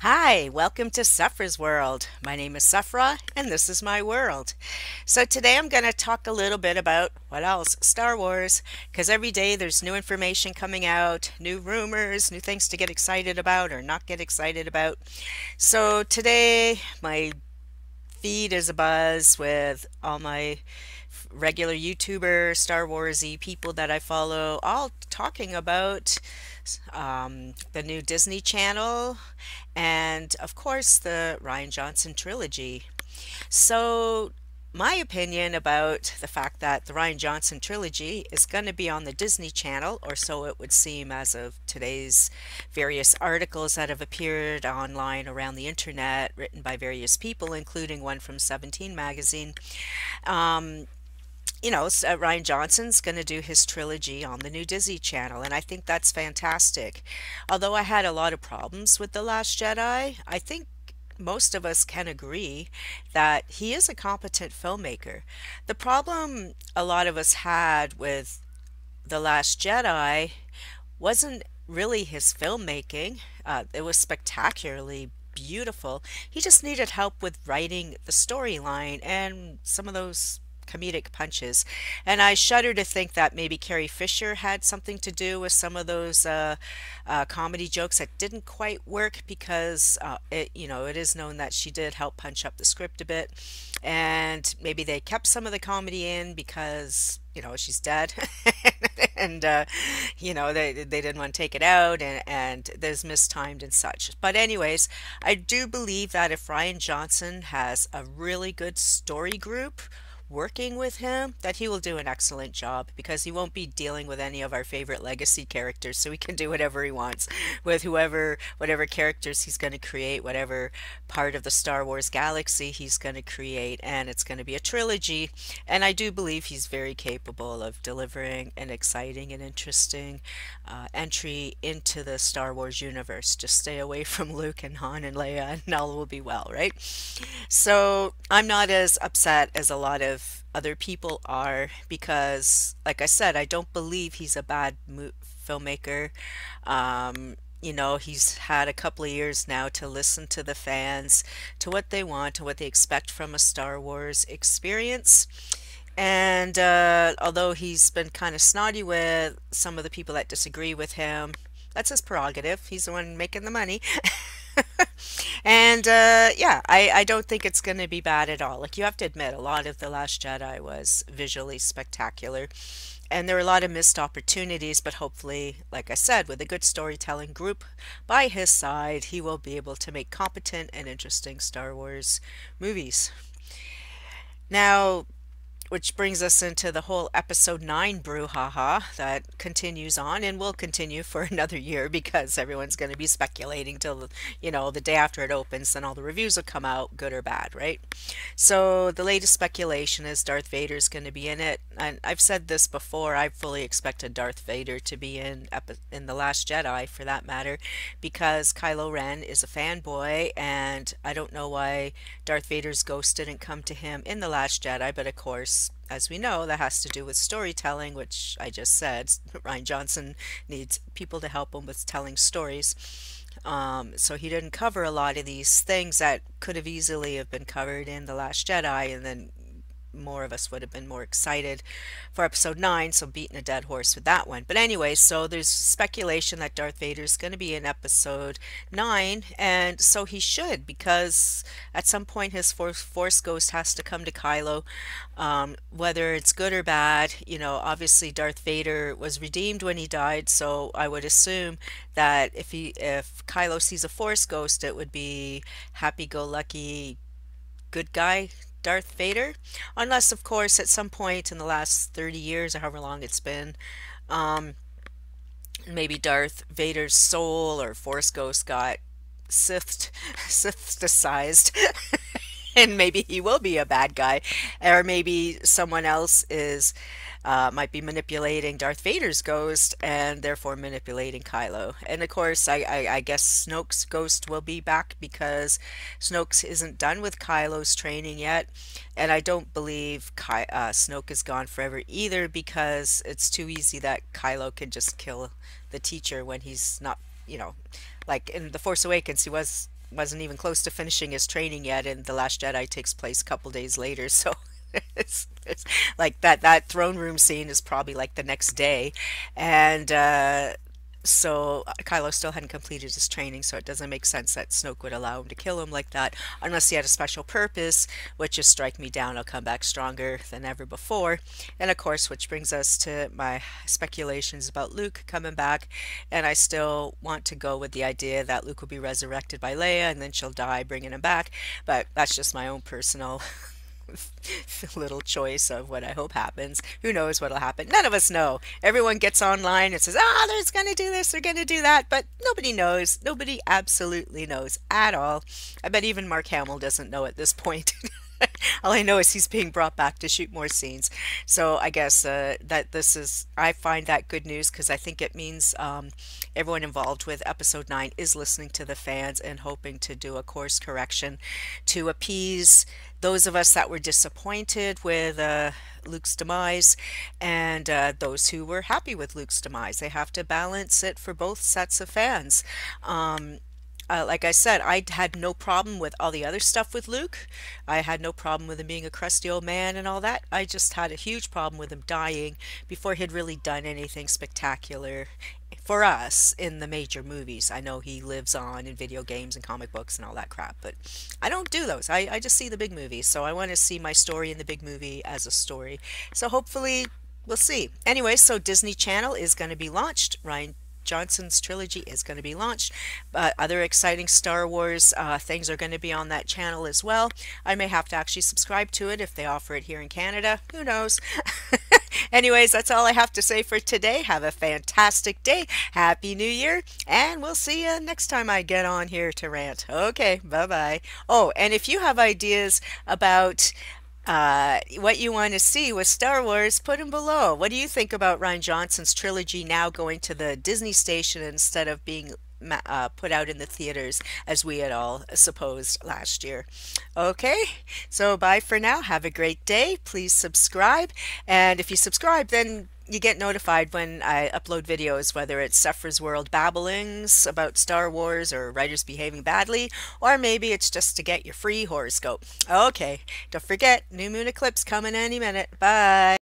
Hi, welcome to Sufra's World. My name is Sufra, and this is my world. So today I'm going to talk a little bit about what else? Star Wars, because every day there's new information coming out, new rumors, new things to get excited about or not get excited about. So today my feed is abuzz with all my regular YouTuber, Star Warsy people that I follow, all talking about the new Disney Channel and, of course, the Rian Johnson trilogy. So, my opinion about the fact that the Rian Johnson trilogy is going to be on the Disney Channel, or so it would seem as of today's various articles that have appeared online around the internet, written by various people, including one from 17 magazine. Um, Rian Johnson's going to do his trilogy on the new Disney Channel, and I think that's fantastic. Although I had a lot of problems with The Last Jedi, I think most of us can agree that he is a competent filmmaker. The problem a lot of us had with The Last Jedi wasn't really his filmmaking. It was spectacularly beautiful. He just needed help with writing the storyline and some of those comedic punches. And I shudder to think that maybe Carrie Fisher had something to do with some of those comedy jokes that didn't quite work because it is known that she did help punch up the script a bit. And maybe they kept some of the comedy in because she's dead and they didn't want to take it out and there's mistimed and such. But anyways, I do believe that if Rian Johnson has a really good story group working with him, that he will do an excellent job because he won't be dealing with any of our favorite legacy characters, so he can do whatever he wants with whatever characters he's going to create, whatever part of the Star Wars galaxy he's going to create, and it's going to be a trilogy. And I do believe he's very capable of delivering an exciting and interesting entry into the Star Wars universe. Just stay away from Luke and Han and Leia, and all will be well, right? So I'm not as upset as a lot of other people are because, like I said, I don't believe he's a bad filmmaker. He's had a couple of years now to listen to the fans, to what they want, to what they expect from a Star Wars experience. And although he's been kind of snotty with some of the people that disagree with him, that's his prerogative. He's the one making the money. And yeah, I don't think it's going to be bad at all. Like, you have to admit, a lot of The Last Jedi was visually spectacular. And there were a lot of missed opportunities, but hopefully, like I said, with a good storytelling group by his side, he will be able to make competent and interesting Star Wars movies. Now, which brings us into the whole episode 9 brouhaha that continues on and will continue for another year because everyone's going to be speculating till, the day after it opens, then all the reviews will come out, good or bad, right? So the latest speculation is Darth Vader's going to be in it. And I've said this before, I fully expected Darth Vader to be in The Last Jedi for that matter, because Kylo Ren is a fanboy, and I don't know why Darth Vader's ghost didn't come to him in The Last Jedi, but of course, as we know, that has to do with storytelling, which I just said. Rian Johnson needs people to help him with telling stories. So he didn't cover a lot of these things that could have easily have been covered in The Last Jedi, and then more of us would have been more excited for episode 9, so beating a dead horse with that one. But anyway, so there's speculation that Darth Vader is going to be in episode 9, and so he should, because at some point his force ghost has to come to Kylo. Whether it's good or bad, obviously Darth Vader was redeemed when he died, so I would assume that if Kylo sees a force ghost, it would be happy-go-lucky good guy Darth Vader. Unless, of course, at some point in the last 30 years or however long it's been, um, maybe Darth Vader's soul or Force Ghost got Sith Sithicized. And maybe he will be a bad guy, or maybe someone else is might be manipulating Darth Vader's ghost and therefore manipulating Kylo. And of course, I guess Snoke's ghost will be back because Snoke isn't done with Kylo's training yet, and I don't believe Snoke is gone forever either because it's too easy that Kylo can just kill the teacher when he's not, like in The Force Awakens, he was wasn't even close to finishing his training yet, and The Last Jedi takes place a couple days later. So it's like that throne room scene is probably like the next day, and so Kylo still hadn't completed his training, so it doesn't make sense that Snoke would allow him to kill him like that unless he had a special purpose, which is strike me down, I'll come back stronger than ever before. And of course, which brings us to my speculations about Luke coming back, and I still want to go with the idea that Luke will be resurrected by Leia and then she'll die, bringing him back. But that's just my own personal little choice of what I hope happens. Who knows what'll happen? None of us know. Everyone gets online and says, ah, they're going to do this, they're going to do that, but nobody knows. Nobody absolutely knows at all. I bet even Mark Hamill doesn't know at this point. All I know is he's being brought back to shoot more scenes. So I guess that this is, I find that good news because I think it means everyone involved with episode 9 is listening to the fans and hoping to do a course correction to appease those of us that were disappointed with Luke's demise and those who were happy with Luke's demise. They have to balance it for both sets of fans. Like I said, I had no problem with all the other stuff with Luke. I had no problem with him being a crusty old man and all that. I just had a huge problem with him dying before he'd really done anything spectacular for us in the major movies. I know he lives on in video games and comic books and all that crap, but I don't do those. I just see the big movies. So I want to see my story in the big movie as a story. So hopefully we'll see. Anyway, so Disney Channel is going to be launched. Rian Johnson's trilogy is going to be launched. Other exciting Star Wars things are going to be on that channel as well. I may have to actually subscribe to it if they offer it here in Canada. Who knows? Anyways, that's all I have to say for today. Have a fantastic day. Happy New Year. And we'll see you next time I get on here to rant. Okay, bye-bye. Oh, and if you have ideas about what you want to see with Star Wars, put them below. What do you think about Rian Johnson's trilogy now going to the Disney station instead of being put out in the theaters as we had all supposed last year? Okay, so bye for now. Have a great day. Please subscribe. And if you subscribe, then you get notified when I upload videos, whether it's Sephra's World babblings about Star Wars or writers behaving badly, or maybe it's just to get your free horoscope. Okay, don't forget, new moon eclipse coming any minute. Bye.